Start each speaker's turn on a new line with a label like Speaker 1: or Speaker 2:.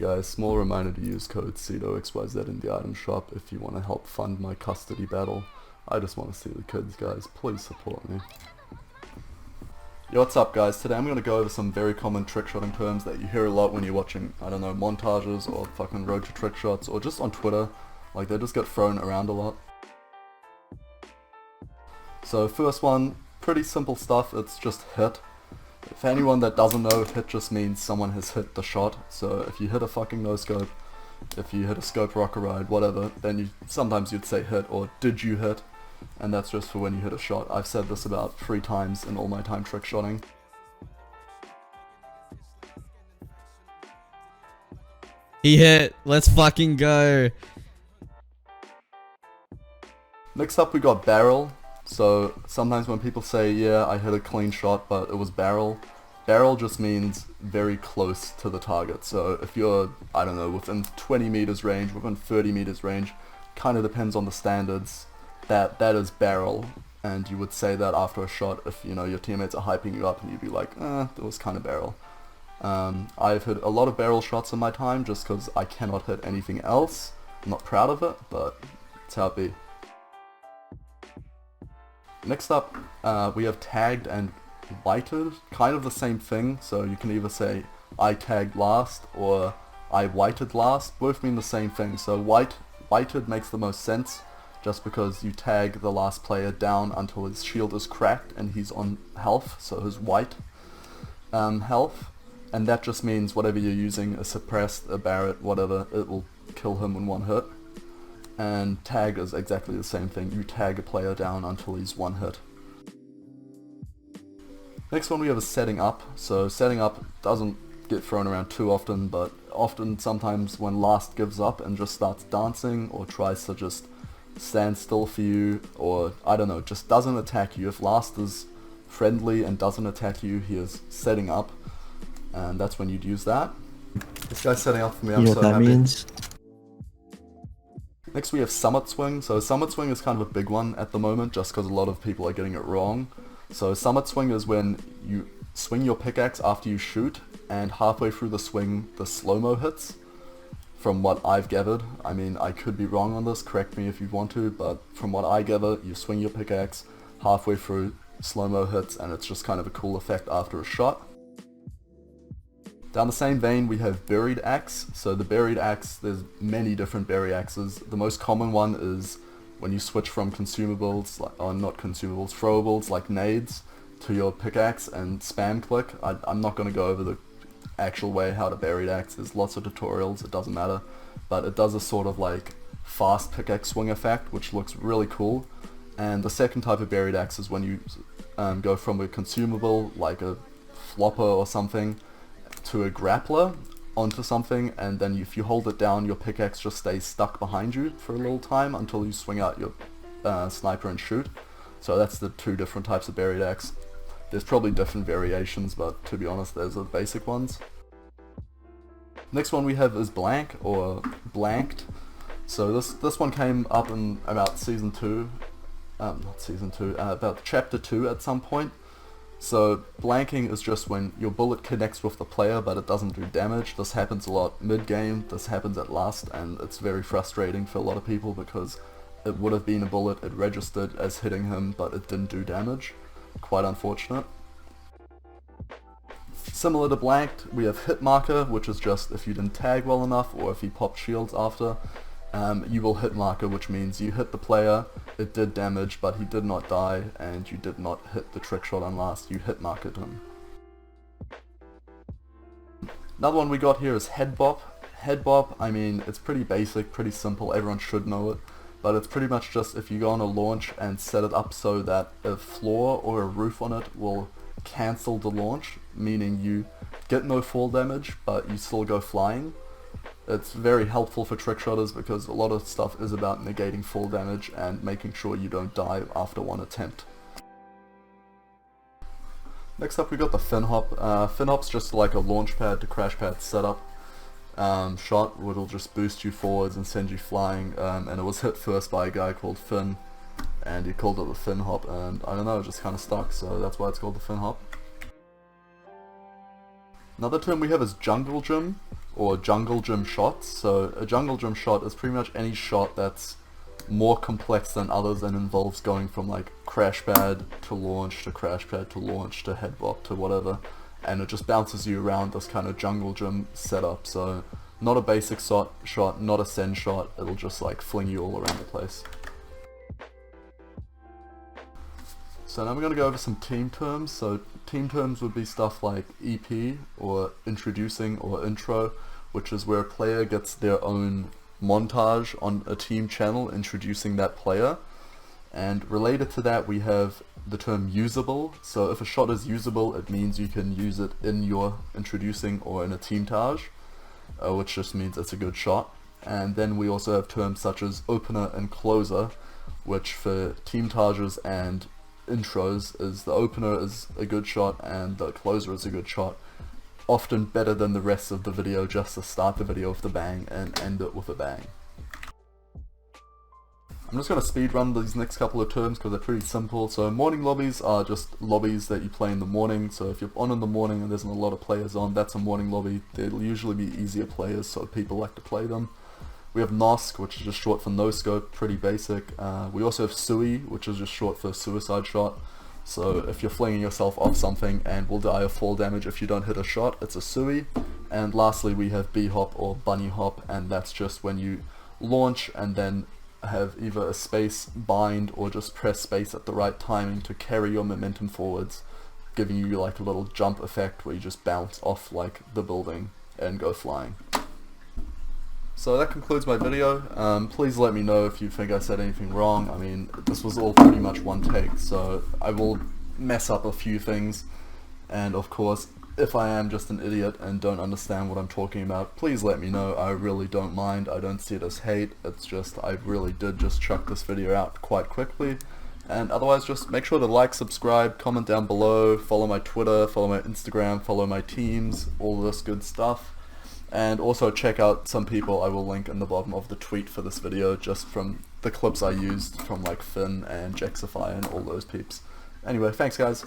Speaker 1: guys, small reminder to use code sidoxyz in the item shop if you want to help fund my custody battle. I just want to see the kids, guys. Please support me. Yo, what's up, guys? Today I'm going to go over some very common trickshotting terms that you hear a lot when you're watching, I don't know, montages or fucking road to trick shots or just on Twitter. Like, they just get thrown around a lot. So first one, pretty simple stuff, it's just hit. For anyone that doesn't know, hit just means someone has hit the shot. So if you hit a fucking no-scope, if you hit a scope rocket ride, whatever, then sometimes you'd say hit or did you hit, and that's just for when you hit a shot. I've said this about 3 times in all my time trickshotting.
Speaker 2: He hit, let's fucking go.
Speaker 1: Next up we got barrel. So sometimes when people say, yeah, I hit a clean shot but it was barrel, barrel just means very close to the target. So if you're, I don't know, within 20 meters range, within 30 meters range, kind of depends on the standards, that is barrel. And you would say that after a shot if, you know, your teammates are hyping you up and you'd be like, that was kind of barrel. I've hit a lot of barrel shots in my time just because I cannot hit anything else. I'm not proud of it, but it's how it be. Next up, we have tagged and whited, kind of the same thing, so you can either say I tagged last or I whited last, both mean the same thing. So whited makes the most sense, just because you tag the last player down until his shield is cracked and he's on health, so his white health, and that just means whatever you're using, a suppressed, a Barrett, whatever, it will kill him in one hit. And tag is exactly the same thing. You tag a player down until he's one hit. Next one we have is setting up. So setting up doesn't get thrown around too often, but often sometimes when last gives up and just starts dancing or tries to just stand still for you, or I don't know, just doesn't attack you. If last is friendly and doesn't attack you, he is setting up, and that's when you'd use that. This guy's setting up for me, I'm so happy. You know what that means? Next we have summit swing. So summit swing is kind of a big one at the moment just because a lot of people are getting it wrong. So summit swing is when you swing your pickaxe after you shoot and halfway through the swing the slow-mo hits. From what I've gathered, I mean I could be wrong on this, correct me if you want to, but from what I gather, you swing your pickaxe halfway through, slow-mo hits, and it's just kind of a cool effect after a shot. Down the same vein we have buried axe. So the buried axe, there's many different buried axes. The most common one is when you switch from consumables, or not consumables, throwables like nades to your pickaxe and spam click. I'm not going to go over the actual way how to buried axe. There's lots of tutorials, it doesn't matter. But it does a sort of like fast pickaxe swing effect which looks really cool. And the second type of buried axe is when you go from a consumable like a flopper or something to a grappler onto something, and then if you hold it down your pickaxe just stays stuck behind you for a little time until you swing out your sniper and shoot. So that's the 2 different types of buried axe. There's probably different variations, but to be honest those are the basic ones. Next one we have is blank or blanked. So this one came up in about season 2, about chapter 2 at some point. So blanking is just when your bullet connects with the player but it doesn't do damage. This happens a lot mid-game, this happens at last, and it's very frustrating for a lot of people because it would have been a bullet, it registered as hitting him but it didn't do damage. Quite unfortunate. Similar to blanked, we have hit marker, which is just if you didn't tag well enough or if he popped shields after. You will hit marker, which means you hit the player, it did damage, but he did not die, and you did not hit the trick shot on last, you hit markered him. Another one we got here is head bop. Head bop, I mean, it's pretty basic, pretty simple, everyone should know it, but it's pretty much just if you go on a launch and set it up so that a floor or a roof on it will cancel the launch, meaning you get no fall damage, but you still go flying. It's very helpful for trickshotters because a lot of stuff is about negating fall damage and making sure you don't die after one attempt. Next up we got the fin hop. Fin hop's just like a launch pad to crash pad setup shot, which will just boost you forwards and send you flying, and it was hit first by a guy called Finn, and he called it the fin hop, and I don't know, it just kind of stuck, so that's why it's called the fin hop. Another term we have is jungle gym, or jungle gym shots. So a jungle gym shot is pretty much any shot that's more complex than others and involves going from like crash pad to launch to crash pad to launch to head bop to whatever, and it just bounces you around this kind of jungle gym setup. So not a basic shot, not a send shot, it'll just like fling you all around the place. So now we're going to go over some team terms. So team terms would be stuff like EP, or introducing, or intro, which is where a player gets their own montage on a team channel introducing that player. And related to that we have the term usable. So if a shot is usable, it means you can use it in your introducing or in a team taj, which just means it's a good shot. And then we also have terms such as opener and closer, which for team tages and intros is the opener is a good shot and the closer is a good shot, often better than the rest of the video, just to start the video with a bang and end it with a bang. I'm just going to speed run these next couple of terms because they're pretty simple. So morning lobbies are just lobbies that you play in the morning. So if you're on in the morning and there's not a lot of players on, that's a morning lobby. They'll usually be easier players, so people like to play them. We have NOSC, which is just short for no scope, pretty basic. We also have SUI, which is just short for suicide shot. So if you're flinging yourself off something and will die of fall damage if you don't hit a shot, it's a SUI. And lastly we have B-hop or bunny hop, and that's just when you launch and then have either a space bind or just press space at the right timing to carry your momentum forwards, giving you like a little jump effect where you just bounce off like the building and go flying. So that concludes my video. Please let me know if you think I said anything wrong. I mean, this was all pretty much one take, so I will mess up a few things. And of course, if I am just an idiot and don't understand what I'm talking about, please let me know. I really don't mind. I don't see it as hate. It's just I really did just chuck this video out quite quickly. And otherwise, just make sure to like, subscribe, comment down below, follow my Twitter, follow my Instagram, follow my teams, all this good stuff. And also check out some people I will link in the bottom of the tweet for this video, just from the clips I used from like Finn and Jaxify and all those peeps. Anyway, thanks guys.